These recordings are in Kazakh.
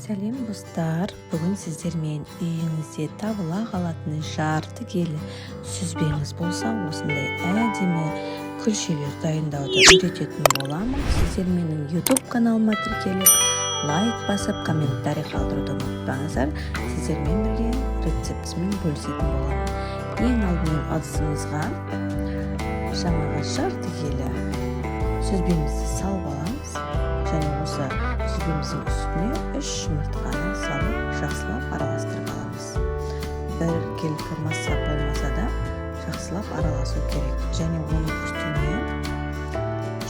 Сәлем достар, бүгін сіздермен үйіңізде табыла қалатын жарты келі сүзбеңіз болса, осындай әдемі күлшелер дайындауды үйрететін боламын. Сіздер менің YouTube каналыма тіркеліп, лайк басып, комментарий қалдыруды ұмытпаңыздар. Сіздермен бірге рецептісімен бөлісетін боламын. Ең алдымен ыдысымызға жаңағы жарты келі сүзбемізді салып аламыз. Және осы сүзбеміздің үстіне 3 жұмыртқаны салып жақсылап араластырып аламыз. Бір келкі масса болмаса да жақсылап араласу керек. Және оның үстіне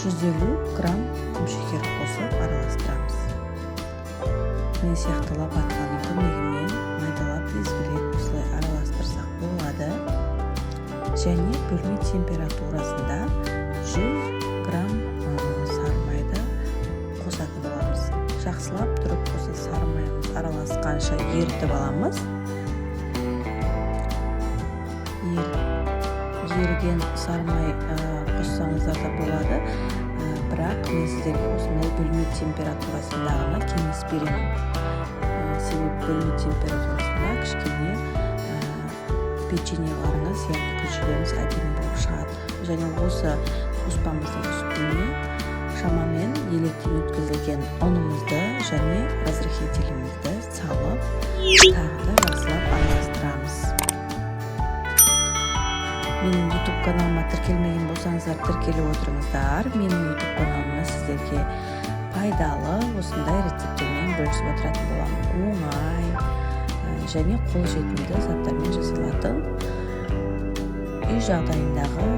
150 грамм құмшекер қосып араластырамыз. Мен сияқты лопатканың көмегімен майдалап езгілеп осылай араластырсақ болады. Және бөлме температурасында 100 грамм сары майды қосатын боламыз. Жақсылап тұрып осы сары майымыз араласқанша ерітіп аламыз. Еріген сары май қоссаңыздар да болады. Бірақ мен сіздерге осындай бөлме температурасындағына кеңес беремін. Себебі бөлме температурасында кішкене печеньеларыңыз, яғни күлшелеріңіз әдемі болып шығады. Және осы қоспамыздың үстіне шамамен електен өткізілген ұнымызды және разрыхлителімізді салып, тағы да жақсылап араластырамыз. Менің YouTube каналыма тіркелмеген болсаңыздар, тіркеліп отырыңыздар. Менің YouTube каналыма сіздерге пайдалы осындай рецептермен бөлісіп отыратын боламын. Оңай және қолжетімді заттармен жасалатын үй жағдайындағы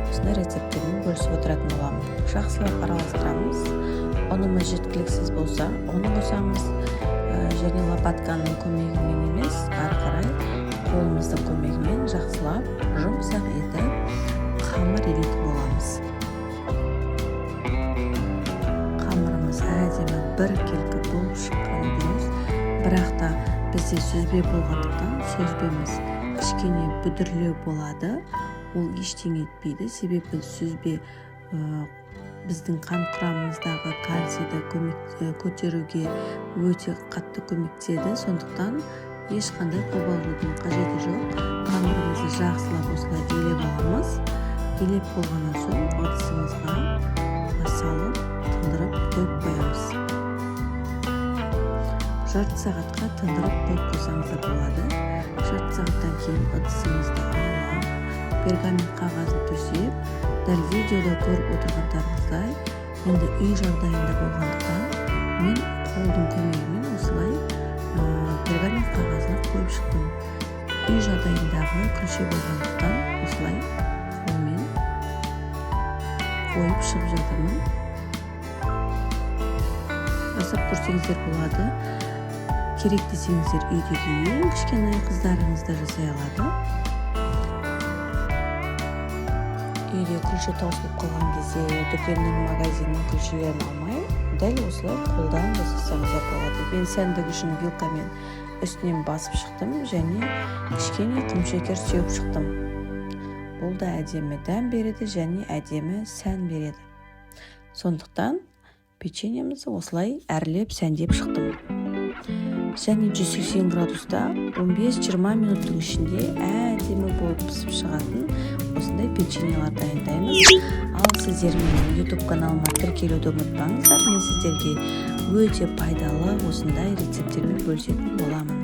осындай рецептермен бөлісіп отыратын боламын. Жақсылап араластырамыз. Ұнымыз жеткіліксіз болса, оны қосамыз. Және лопатканың көмегімен емес, ары қарай қолымыздың көмегімен жақсылап жұмсақ етіп қамыр илетіп боламыз. Қамырымыз әдемі бір келкі болып шыққан дұрыс. Бірақ та бізде сүзбе болғандықтан сүзбеміз кішкене бүдірлеу болады. Ол ештеңе етпейді, себебі сүзбе біздің қан құрамымыздағы кальцийді көтеруге өте қатты көмектеседі. Сондықтан ешқандай қобалжудың қажеті жоқ. Қамырымызды жақсылап осылай илеп аламыз. Илеп болғаннан соң ыдысымызға салып тындырып қойып қоямыз. Жарты сағатқа тындырып қойып қойсаңыздар болады. Жарты сағаттан кейін ыдысымызды алып, пергамент қағазын төсеп, дәл видеода көріп отырғандарыңыздай, енді үй жағдайында болғандықтан мен қолдың көмегімен осылай пергамент қағазына қойып шықтым. Үй жағдайындағы күлше болғандықтан осылай қолмен қойып шығып жатырмын. Жасап көрсеңіздер болады. Керек десеңіздер үйдегі ең кішкентай қыздарыңыз да жасай алады. Үйде күлше таусылып қалған кезде дүкеннің, магазиннің күлшелерін алмай, дәл осылай қолдан жасасаңыздар болады. Мен сәндік үшін вилкамен үстінен басып шықтым және кішкене құмшекер сеуіп шықтым. Бұл да әдемі дәм береді және әдемі сән береді. Сондықтан печеньемізді осылай әрлеп сәндеп шықтым. Және 180 градуста 15-20 минуттың ішінде әдемі болып пісіп шығатын осындай печеньелар дайындаймыз. Ал сіздер менің YouTube каналыма тіркелуді ұмытпаңыздар. Мен сіздерге өте пайдалы осындай рецептермен бөлісетін боламын.